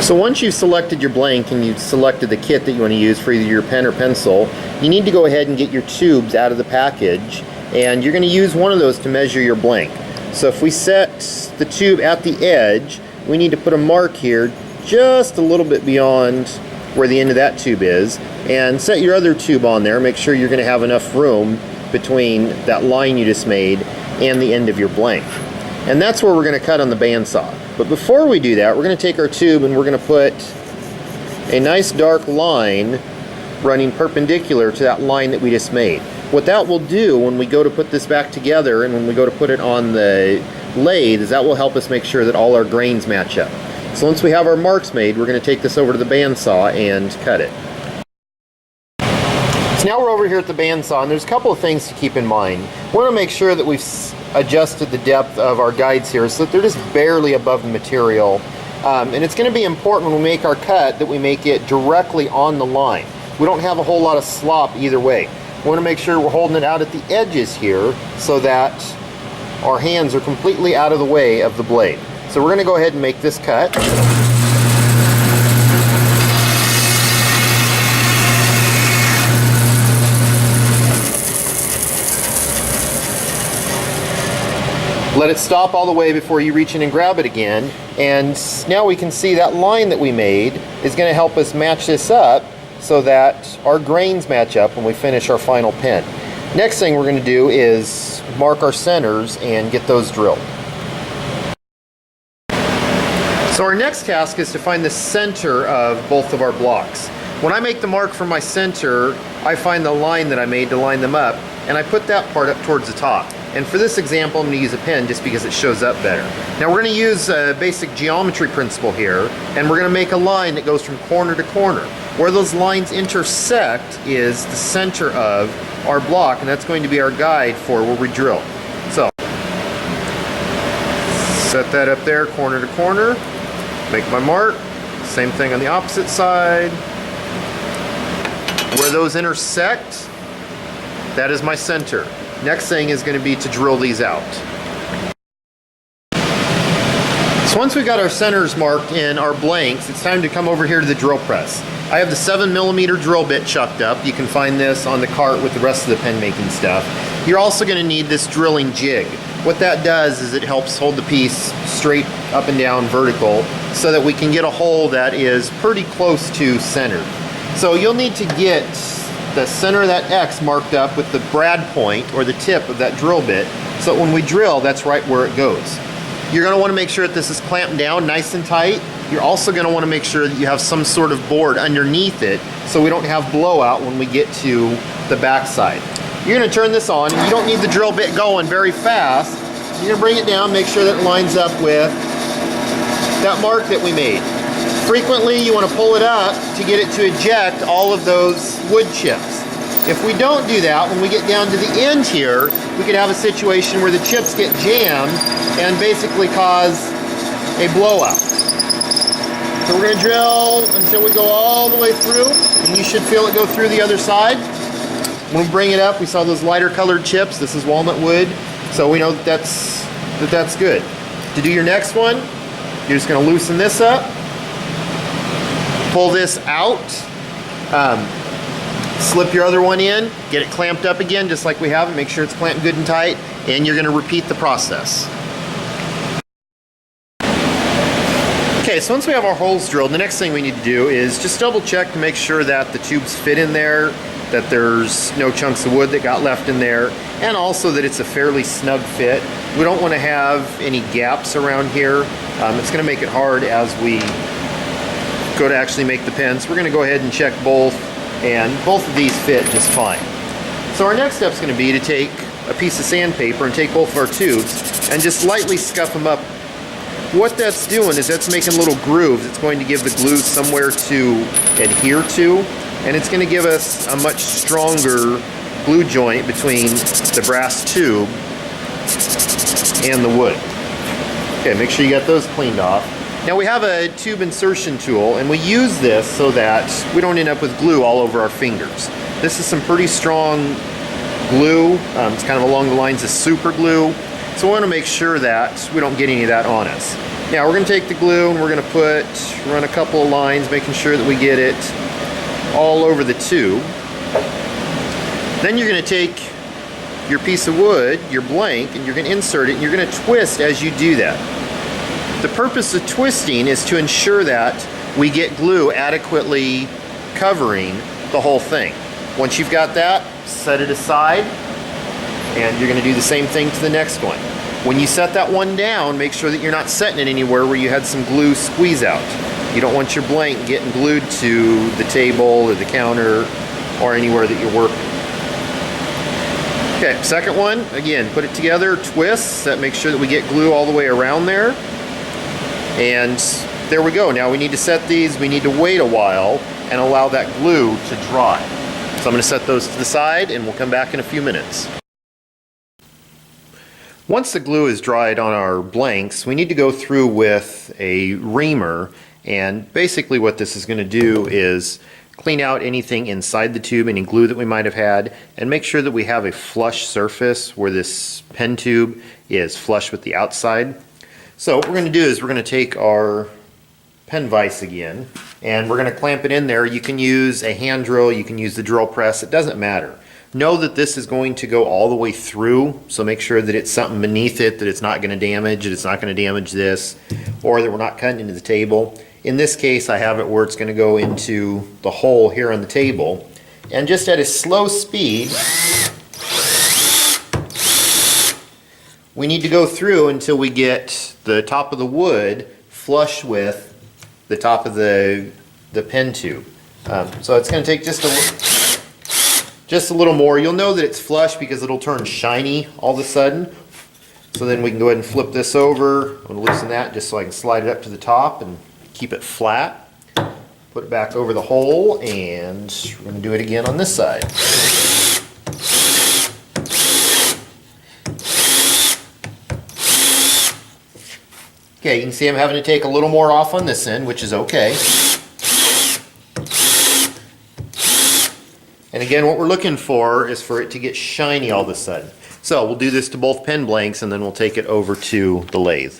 So once you've selected your blank and you've selected the kit that you want to use for either your pen or pencil, you need to go ahead and get your tubes out of the package, and you're going to use one of those to measure your blank. So if we set the tube at the edge, we need to put a mark here just a little bit beyond where the end of that tube is, and set your other tube on there. Make sure you're going to have enough room between that line you just made and the end of your blank. And that's where we're going to cut on the bandsaw. But before we do that, we're going to take our tube and we're going to put a nice dark line running perpendicular to that line that we just made. What that will do when we go to put this back together and when we go to put it on the lathe is that will help us make sure that all our grains match up. So once we have our marks made, we're going to take this over to the bandsaw and cut it. So now we're over here at the bandsaw, and there's a couple of things to keep in mind. We want to make sure that we've adjusted the depth of our guides here so that they're just barely above the material. And it's going to be important when we make our cut that we make it directly on the line. We don't have a whole lot of slop either way. We want to make sure we're holding it out at the edges here so that our hands are completely out of the way of the blade. So we're going to go ahead and make this cut. Let it stop all the way before you reach in and grab it again. And now we can see that line that we made is going to help us match this up so that our grains match up when we finish our final pen. Next thing we're going to do is mark our centers and get those drilled. So our next task is to find the center of both of our blocks. When I make the mark for my center, I find the line that I made to line them up, and I put that part up towards the top. And for this example, I'm going to use a pen just because it shows up better. Now we're going to use a basic geometry principle here, and we're going to make a line that goes from corner to corner. Where those lines intersect is the center of our block, and that's going to be our guide for where we drill. So, set that up there, corner to corner, make my mark. Same thing on the opposite side. Where those intersect, that is my center. Next thing is going to be to drill these out. So once we've got our centers marked in our blanks, it's time to come over here to the drill press. I have the 7mm drill bit chucked up. You can find this on the cart with the rest of the pen making stuff. You're also going to need this drilling jig. What that does is it helps hold the piece straight up and down vertical so that we can get a hole that is pretty close to centered. So you'll need to get the center of that X marked up with the brad point or the tip of that drill bit so that when we drill, that's right where it goes. You're going to want to make sure that this is clamped down nice and tight. You're also going to want to make sure that you have some sort of board underneath it so we don't have blowout when we get to the back side. You're going to turn this on, and you don't need the drill bit going very fast. You're going to bring it down, make sure that it lines up with that mark that we made. Frequently, you want to pull it up to get it to eject all of those wood chips. If we don't do that, when we get down to the end here, we could have a situation where the chips get jammed and basically cause a blowout. So we're going to drill until we go all the way through, and you should feel it go through the other side. When we bring it up, we saw those lighter colored chips. This is walnut wood, so we know that that's good. To do your next one, you're just going to loosen this up. Pull this out, slip your other one in, get it clamped up again just like we have it, make sure it's clamped good and tight, and you're going to repeat the process. Okay, so once we have our holes drilled, the next thing we need to do is just double check to make sure that the tubes fit in there, that there's no chunks of wood that got left in there, and also that it's a fairly snug fit. We don't want to have any gaps around here. It's going to make it hard as we go to actually make the pens. We're going to go ahead and check both, and both of these fit just fine. So our next step is going to be to take a piece of sandpaper and take both of our tubes and just lightly scuff them up. What that's doing is that's making little grooves. It's going to give the glue somewhere to adhere to, and it's going to give us a much stronger glue joint between the brass tube and the wood. Okay, make sure you got those cleaned off. Now we have a tube insertion tool, and we use this so that we don't end up with glue all over our fingers. This is some pretty strong glue. It's kind of along the lines of super glue. So we want to make sure that we don't get any of that on us. Now we're going to take the glue and we're going to run a couple of lines, making sure that we get it all over the tube. Then you're going to take your piece of wood, your blank, and you're going to insert it, and you're going to twist as you do that. The purpose of twisting is to ensure that we get glue adequately covering the whole thing. Once you've got that, set it aside, and you're going to do the same thing to the next one. When you set that one down, make sure that you're not setting it anywhere where you had some glue squeeze out. You don't want your blank getting glued to the table or the counter or anywhere that you're working. Okay, second one, again, put it together, twist, that makes sure that we get glue all the way around there. And there we go. Now we need to set these, we need to wait a while and allow that glue to dry. So I'm going to set those to the side and we'll come back in a few minutes. Once the glue is dried on our blanks, we need to go through with a reamer, and basically what this is going to do is clean out anything inside the tube, any glue that we might have had, and make sure that we have a flush surface where this pen tube is flush with the outside. So what we're going to do is we're going to take our pen vise again, and we're going to clamp it in there. You can use a hand drill, you can use the drill press, it doesn't matter. Know that this is going to go all the way through, so make sure that it's something beneath it that it's not going to damage, that it's not going to damage this, or that we're not cutting into the table. In this case, I have it where it's going to go into the hole here on the table, and just at a slow speed, we need to go through until we get the top of the wood flush with the top of the pen tube. So it's going to take just a little more. You'll know that it's flush because it'll turn shiny all of a sudden. So then we can go ahead and flip this over. I'm going to loosen that just so I can slide it up to the top and keep it flat. Put it back over the hole, and we're going to do it again on this side. Okay, you can see I'm having to take a little more off on this end, which is okay. And again, what we're looking for is for it to get shiny all of a sudden. So we'll do this to both pen blanks, and then we'll take it over to the lathe.